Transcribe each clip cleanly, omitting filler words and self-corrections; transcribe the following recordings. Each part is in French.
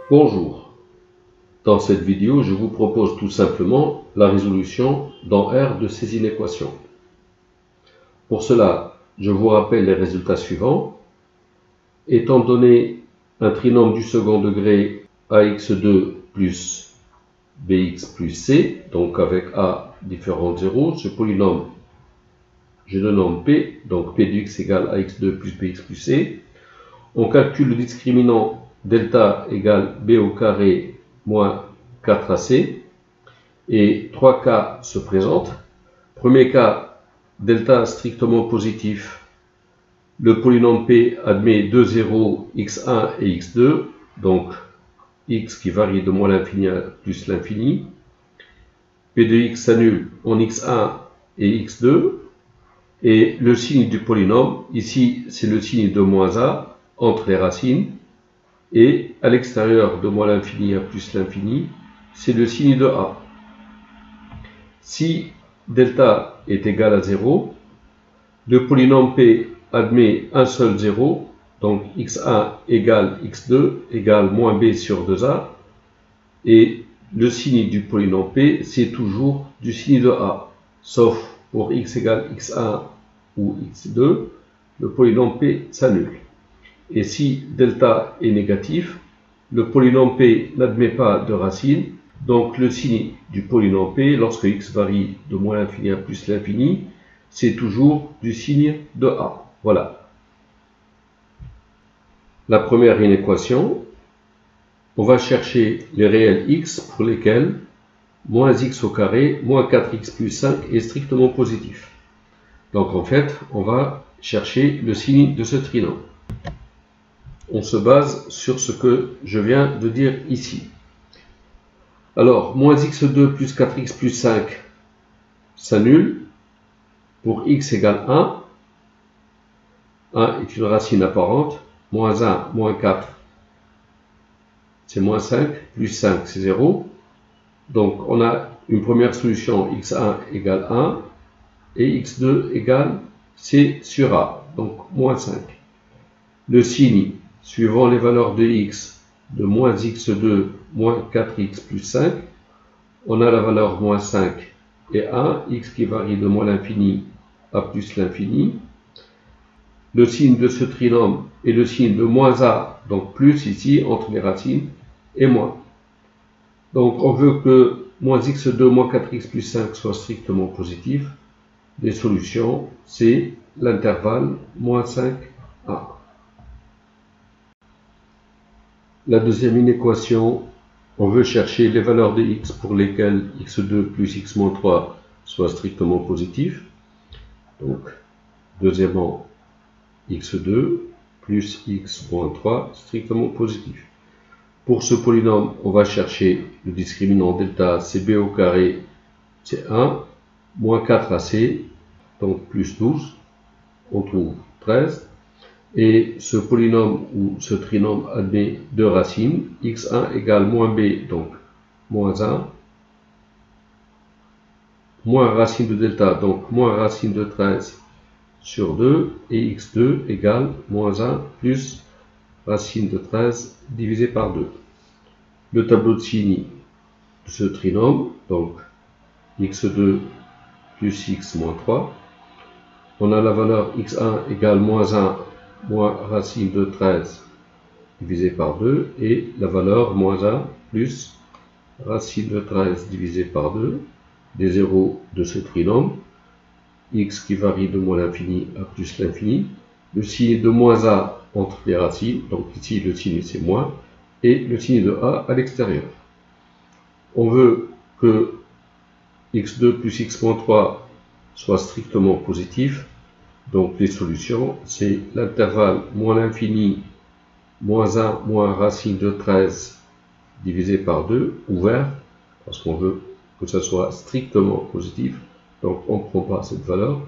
Bonjour, dans cette vidéo je vous propose tout simplement la résolution dans R de ces inéquations. Pour cela, je vous rappelle les résultats suivants. Étant donné un trinôme du second degré ax2 plus bx plus c, donc avec a différent de 0, ce polynôme, je le nomme p, donc p de x égale ax2 plus bx plus c. On calcule le discriminant delta égale b au carré moins 4ac, et trois cas se présentent. Premier cas, delta strictement positif, le polynôme p admet deux zéros x1 et x2, donc x qui varie de moins l'infini à plus l'infini. P de x s'annule en x1 et x2, et le signe du polynôme, ici c'est le signe de moins a entre les racines, et à l'extérieur de moins l'infini à plus l'infini, c'est le signe de a. Si delta est égal à 0, le polynôme p admet un seul 0, donc x1 égale x2 égale moins b sur 2a, et le signe du polynôme p, c'est toujours du signe de a, sauf pour x égale x1 ou x2, le polynôme p s'annule. Et si delta est négatif, le polynôme p n'admet pas de racine, donc le signe du polynôme p, lorsque x varie de moins l'infini à plus l'infini, c'est toujours du signe de a. Voilà. La première inéquation, on va chercher les réels x pour lesquels moins x au carré moins 4x plus 5 est strictement positif. Donc en fait, on va chercher le signe de ce trinôme. On se base sur ce que je viens de dire ici. Alors, moins x2 plus 4x plus 5 s'annule pour x égale 1. 1 est une racine apparente. Moins 1, moins 4, c'est moins 5. Plus 5, c'est 0. Donc, on a une première solution, x1 égale 1. Et x2 égale c sur a. Donc, moins 5. Le signe, suivant les valeurs de x, de moins x2, moins 4x plus 5, on a la valeur moins 5 et 1, x qui varie de moins l'infini à plus l'infini. Le signe de ce trinôme est le signe de moins a, donc plus ici, entre les racines, et moins. Donc on veut que moins x2, moins 4x plus 5 soit strictement positif. Les solutions, c'est l'intervalle moins 5a. La deuxième inéquation, on veut chercher les valeurs de x pour lesquelles x2 plus x-3 soit strictement positif. Donc, deuxièmement, x2 plus x-3 strictement positif. Pour ce polynôme, on va chercher le discriminant delta cb au carré, c'est 1, moins 4ac, donc plus 12, on trouve 13. Et ce polynôme ou ce trinôme admet deux racines, x1 égale moins b, donc moins 1, moins racine de delta, donc moins racine de 13 sur 2, et x2 égale moins 1 plus racine de 13 divisé par 2. Le tableau de signes de ce trinôme, donc x2 plus x moins 3, on a la valeur x1 égale moins 1 moins racine de 13 divisé par 2, et la valeur moins 1 plus racine de 13 divisé par 2, des zéros de ce trinôme, x qui varie de moins l'infini à plus l'infini, le signe de moins a entre les racines, donc ici le signe c'est moins, et le signe de a à l'extérieur. On veut que x2 plus x-3 soit strictement positif, donc les solutions, c'est l'intervalle moins l'infini, moins 1, moins racine de 13 divisé par 2, ouvert, parce qu'on veut que ça soit strictement positif, donc on ne prend pas cette valeur,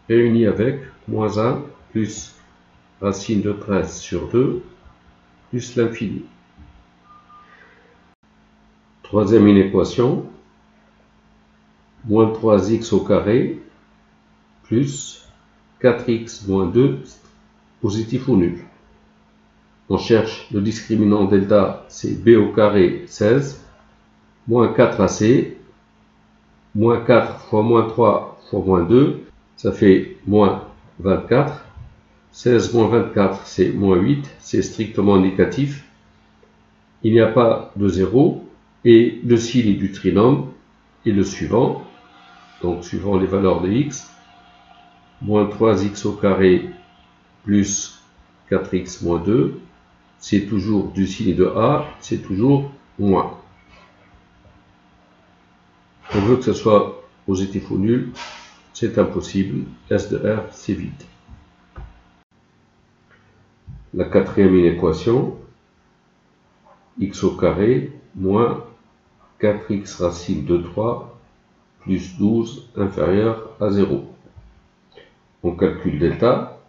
réuni avec moins 1 plus racine de 13 sur 2, plus l'infini. Troisième inéquation, moins 3x au carré, plus 4x moins 2, positif ou nul. On cherche le discriminant delta, c'est b au carré 16, moins 4ac, moins 4 fois moins 3 fois moins 2, ça fait moins 24. 16 moins 24, c'est moins 8, c'est strictement négatif. Il n'y a pas de 0, et le signe du trinôme est le suivant. Donc, suivant les valeurs de x, moins 3x au carré plus 4x moins 2, c'est toujours du signe de a, c'est toujours moins. On veut que ce soit positif ou nul, c'est impossible. S de R, c'est vide. La quatrième inéquation, x au carré moins 4x racine de 3 plus 12 inférieur à 0. On calcule delta,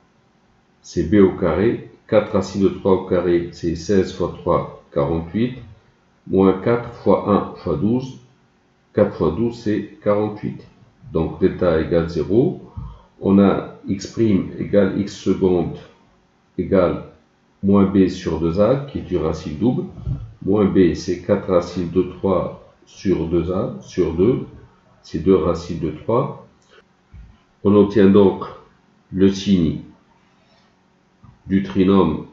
c'est b au carré, 4 racine de 3 au carré, c'est 16 fois 3, 48, moins 4 fois 1 fois 12, 4 fois 12, c'est 48. Donc delta égale 0. On a x' égale x seconde égale moins b sur 2a, qui est une racine double. Moins b, c'est 4 racines de 3 sur 2a, sur 2, c'est 2 racines de 3. On obtient donc le signe du trinôme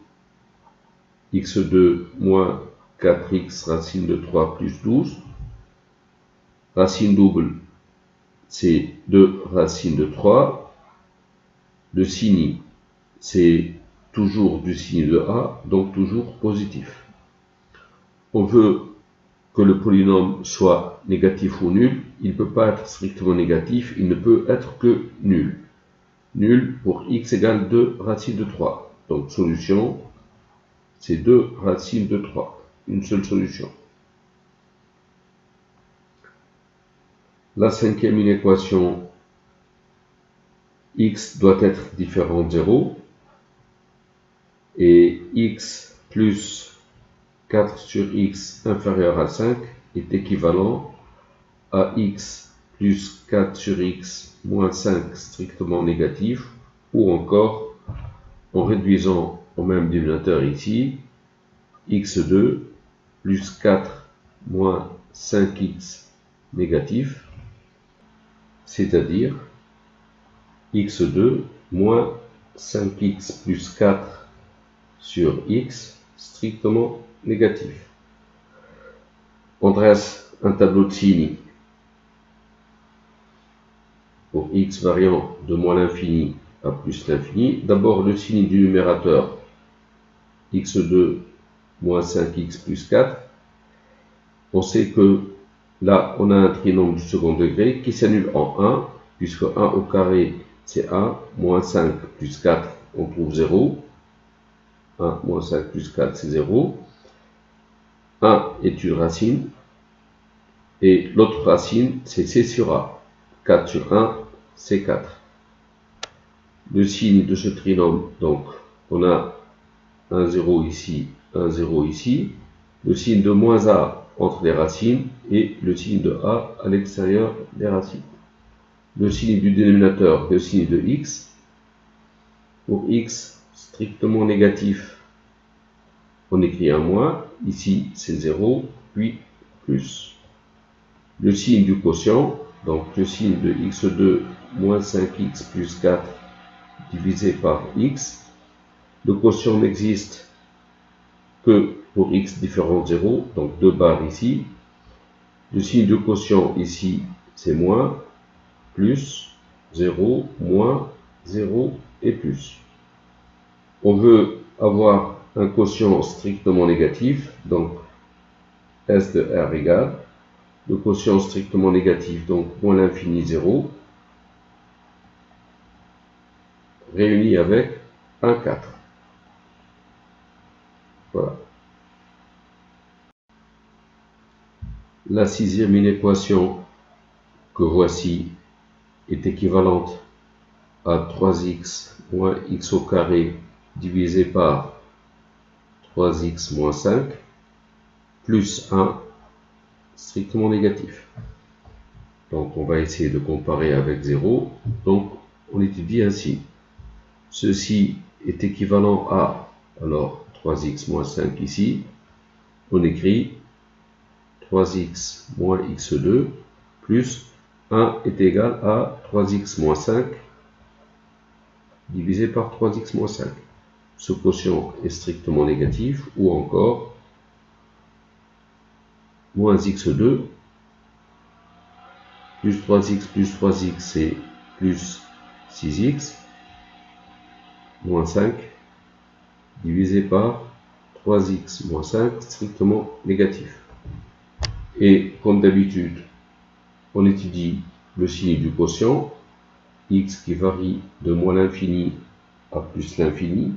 x2 moins 4x racine de 3 plus 12. Racine double, c'est 2 racines de 3. Le signe, c'est toujours du signe de a, donc toujours positif. On veut que le polynôme soit négatif ou nul. Il ne peut pas être strictement négatif, il ne peut être que nul. Nul pour x égale 2 racines de 3. Donc solution, c'est 2 racines de 3. Une seule solution. La cinquième inéquation, x doit être différent de 0. Et x plus 4 sur x inférieur à 5 est équivalent à x plus 4 sur x moins 5 strictement négatif, ou encore, en réduisant au même dénominateur ici, x2 plus 4 moins 5x négatif, c'est-à-dire x2 moins 5x plus 4 sur x strictement négatif. On dresse un tableau de signes pour x variant de moins l'infini à plus l'infini. D'abord le signe du numérateur, x2 moins 5x plus 4. On sait que là on a un trinôme du second degré qui s'annule en 1, puisque 1 au carré c'est 1, moins 5 plus 4 on trouve 0. 1 moins 5 plus 4 c'est 0. 1 est une racine, et l'autre racine c'est c sur a. 4 sur 1 c'est 4. Le signe de ce trinôme, donc on a un 0 ici, un 0 ici. Le signe de moins a entre les racines et le signe de a à l'extérieur des racines. Le signe du dénominateur, le signe de x. Pour x strictement négatif, on écrit un moins. Ici c'est 0, puis plus. Le signe du quotient, donc le signe de x2 moins 5x plus 4 divisé par x. Le quotient n'existe que pour x différent de 0, donc 2 barres ici. Le signe de quotient ici, c'est moins, plus, 0, moins, 0 et plus. On veut avoir un quotient strictement négatif, donc S de R égale le quotient strictement négatif, donc moins l'infini 0, réuni avec 1, 4. Voilà. La sixième inéquation que voici est équivalente à 3x moins x au carré divisé par 3x moins 5 plus 1 strictement négatif. Donc on va essayer de comparer avec 0. Donc on étudie ainsi. Ceci est équivalent à, alors 3x moins 5 ici, on écrit 3x moins x2 plus 1 est égal à 3x moins 5 divisé par 3x moins 5. Ce quotient est strictement négatif, ou encore moins x2 plus 3x c'est plus 6x moins 5 divisé par 3x moins 5 strictement négatif. Et comme d'habitude, on étudie le signe du quotient, x qui varie de moins l'infini à plus l'infini.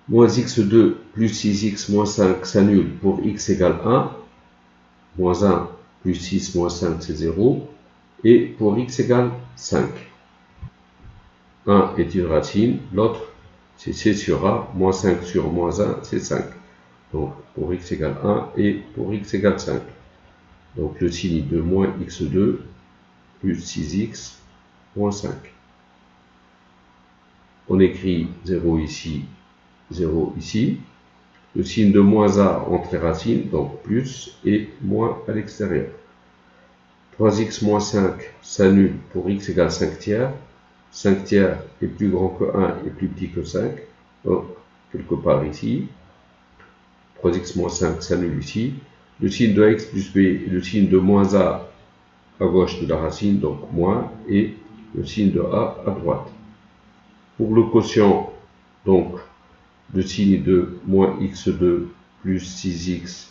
Moins x2 plus 6x moins 5 s'annule pour x égale 1. Moins 1 plus 6 moins 5 c'est 0. Et pour x égale 5. 1 est une racine, l'autre c'est c sur a, moins 5 sur moins 1 c'est 5. Donc pour x égale 1 et pour x égale 5. Donc le signe de moins x2 plus 6x moins 5. On écrit 0 ici, 0 ici. Le signe de moins a entre les racines, donc plus et moins à l'extérieur. 3x moins 5 s'annule pour x égale 5 tiers. 5 tiers est plus grand que 1 et plus petit que 5. Donc quelque part ici. 3x moins 5 s'annule ici. Le signe de x plus b et le signe de moins a à gauche de la racine, donc moins, et le signe de a à droite. Pour le quotient, donc, le signe de moins x2 plus 6x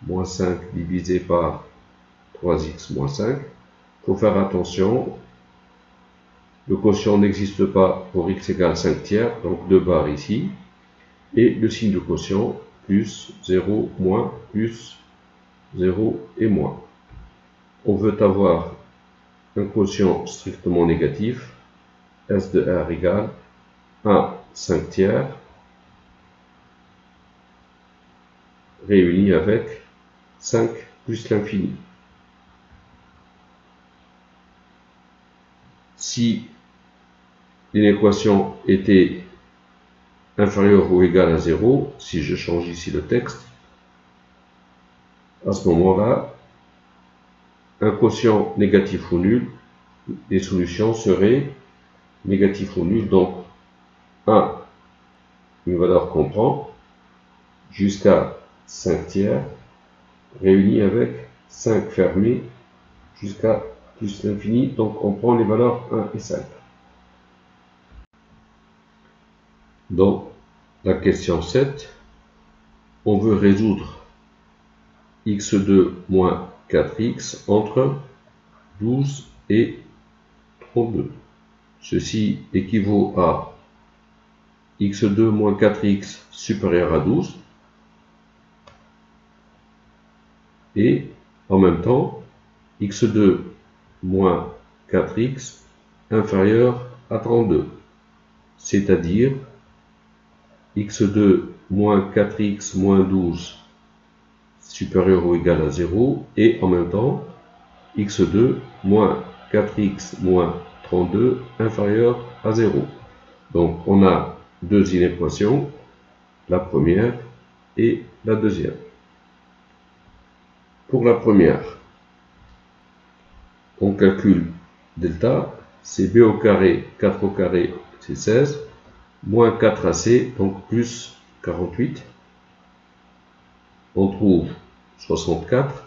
moins 5 divisé par 3x moins 5. Il faut faire attention, le quotient n'existe pas pour x égale 5 tiers, donc 2 barres ici, et le signe de quotient, plus 0, moins, plus 0 et moins. On veut avoir un quotient strictement négatif, S de R égale 1 5 tiers, réuni avec 5 plus l'infini. Si l'équation était inférieure ou égale à 0, si je change ici le texte, à ce moment-là, un quotient négatif ou nul, les solutions seraient négatif ou nul, donc 1, une valeur qu'on prend, jusqu'à 5 tiers, réuni avec 5 fermé jusqu'à plus l'infini, donc on prend les valeurs 1 et 5. Dans la question 7, on veut résoudre x2 moins 4x entre 12 et 32. Ceci équivaut à x2 moins 4x supérieur à 12 et en même temps x2 moins 4x inférieur à 32, c'est-à-dire x2 moins 4x moins 12 supérieur ou égal à 0 et en même temps x2 moins 4x moins 32 inférieur à 0. Donc on a deux inéquations, la première et la deuxième. Pour la première, on calcule delta, c'est b au carré, 4 au carré, c'est 16, moins 4ac, donc plus 48. On trouve 64,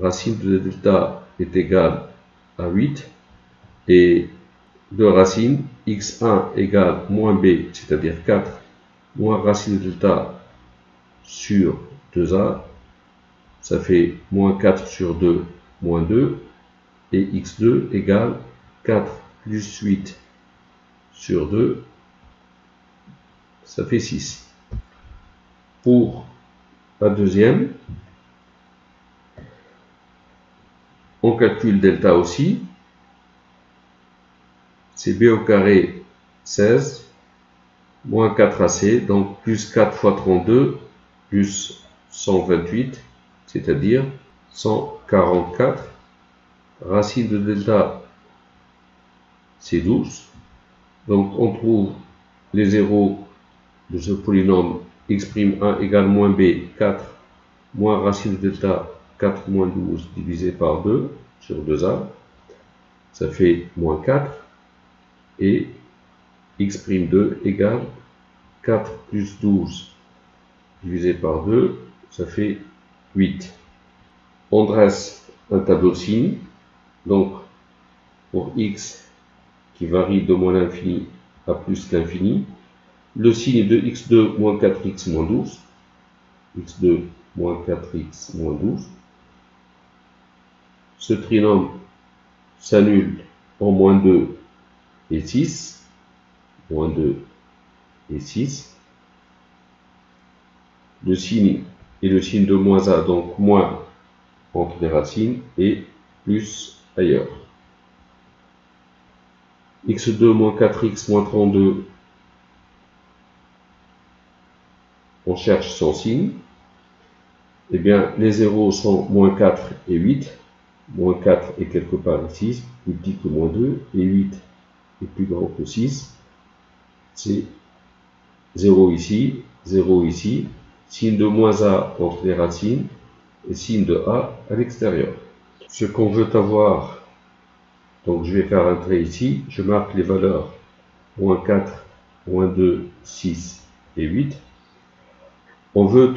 racine de delta est égale à 8, et de racine, x1 égale moins b, c'est-à-dire 4, moins racine de delta sur 2a, ça fait moins 4 sur 2, moins 2, et x2 égale 4 plus 8 sur 2, ça fait 6. Pour la deuxième, on calcule delta aussi, c'est b au carré 16, moins 4ac, donc plus 4 fois 32, plus 128, c'est-à-dire 144. Racine de delta, c'est 12. Donc on trouve les zéros de ce polynôme x'1 égale moins b, 4 moins racine de delta 4 moins 12 divisé par 2 sur 2a, ça fait moins 4, et x'2 égale 4 plus 12 divisé par 2, ça fait 8. On dresse un tableau de signes, donc pour x qui varie de moins l'infini à plus l'infini, le signe de x2 moins 4x moins 12, x2 moins 4x moins 12, ce trinôme s'annule en moins 2 et 6, moins 2 et 6, le signe est le signe de moins a, donc moins entre les racines et plus ailleurs. x2 moins 4x moins 32, on cherche son signe. Eh bien, les zéros sont moins 4 et 8. Moins 4 est quelque part ici, plus petit que moins 2, et 8 est plus grand que 6. C'est 0 ici, 0 ici, signe de moins a entre les racines, et signe de a à l'extérieur. Ce qu'on veut avoir, donc je vais faire un trait ici, je marque les valeurs moins 4, moins 2, 6 et 8. On veut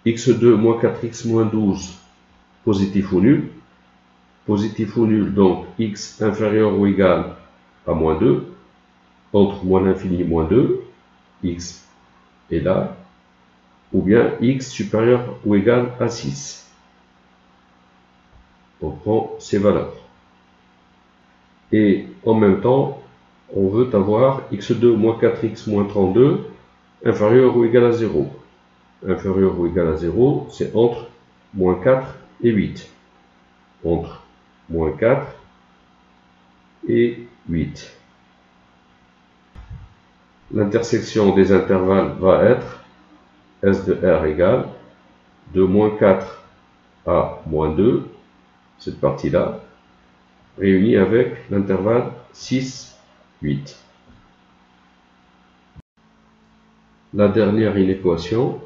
x2 moins 4x moins 12 positif ou nul. Positif ou nul, donc x inférieur ou égal à moins 2, entre moins l'infini et moins 2, x est là, ou bien x supérieur ou égal à 6. On prend ces valeurs. Et en même temps, on veut avoir x2 moins 4x moins 32 inférieur ou égal à 0. Inférieur ou égal à 0, c'est entre moins 4 et 8. Entre moins 4 et 8. L'intersection des intervalles va être S de R égale de moins 4 à moins 2, cette partie-là, réunie avec l'intervalle 6, 8. La dernière inéquation,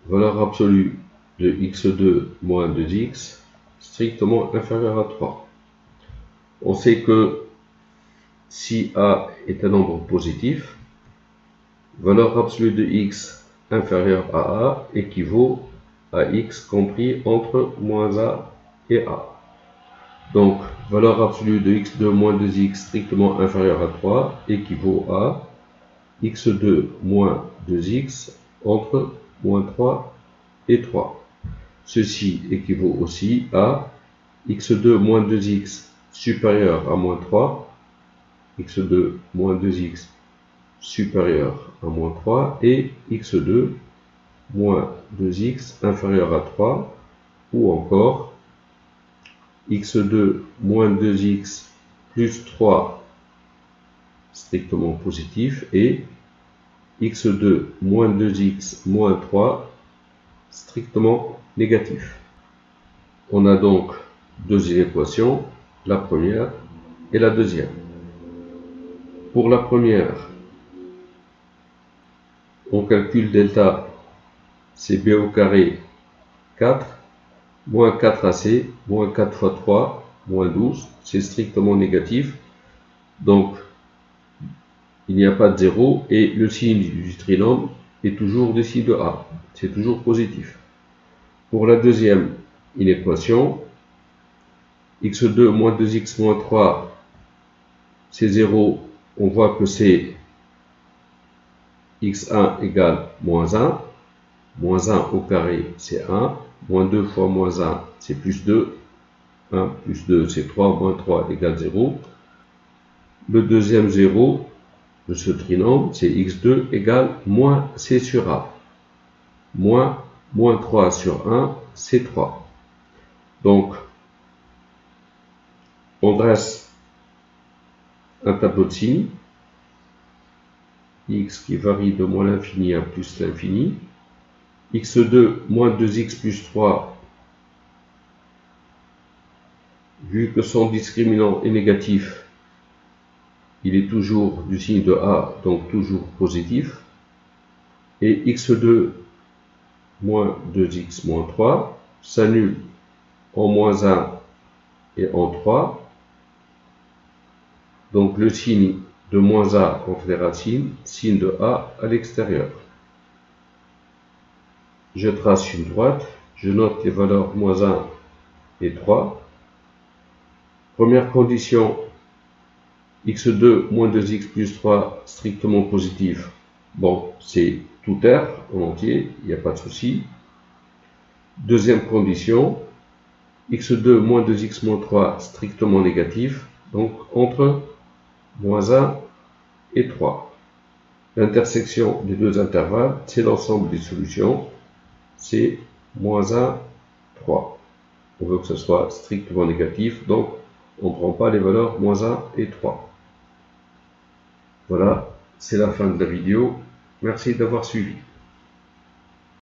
valeur absolue de x2 moins 2x strictement inférieure à 3. On sait que si a est un nombre positif, valeur absolue de x inférieure à a équivaut à x compris entre moins a et a. Donc, valeur absolue de x2 moins 2x strictement inférieure à 3 équivaut à x2 moins 2x entre moins 3 et 3. Ceci équivaut aussi à x2 moins 2x supérieur à moins 3, x2 moins 2x supérieur à moins 3 et x2 moins 2x inférieur à 3, ou encore x2 moins 2x plus 3 strictement positif et x2 moins 2x moins 3 strictement négatif. On a donc deux équations, la première et la deuxième. Pour la première, on calcule delta, c'est b au carré 4, moins 4ac, moins 4 fois 3, moins 12, c'est strictement négatif. Donc, il n'y a pas de 0 et le signe du trinôme est toujours des signes de A, c'est toujours positif. Pour la deuxième inéquation, x2 moins 2x moins 3, c'est 0, on voit que c'est x1 égale moins 1, moins 1 au carré c'est 1, moins 2 fois moins 1 c'est plus 2, 1 plus 2 c'est 3, moins 3 égale 0. Le deuxième 0 de ce trinôme c'est x2 égale moins c sur a, moins 3 sur 1 c'est 3. Donc on dresse un tableau de signes, x qui varie de moins l'infini à plus l'infini, x2 moins 2x plus 3, vu que son discriminant est négatif, il est toujours du signe de A, donc toujours positif. Et x2 moins 2x moins 3 s'annule en moins 1 et en 3. Donc le signe de moins A en fait des racines, signe de A à l'extérieur. Je trace une droite, je note les valeurs moins 1 et 3. Première condition, x2 moins 2x plus 3 strictement positif. Bon, c'est tout R en entier, il n'y a pas de souci. Deuxième condition, x2 moins 2x moins 3 strictement négatif, donc entre moins 1 et 3. L'intersection des deux intervalles, c'est l'ensemble des solutions, c'est moins 1, 3. On veut que ce soit strictement négatif, donc on ne prend pas les valeurs moins 1 et 3. Voilà, c'est la fin de la vidéo. Merci d'avoir suivi.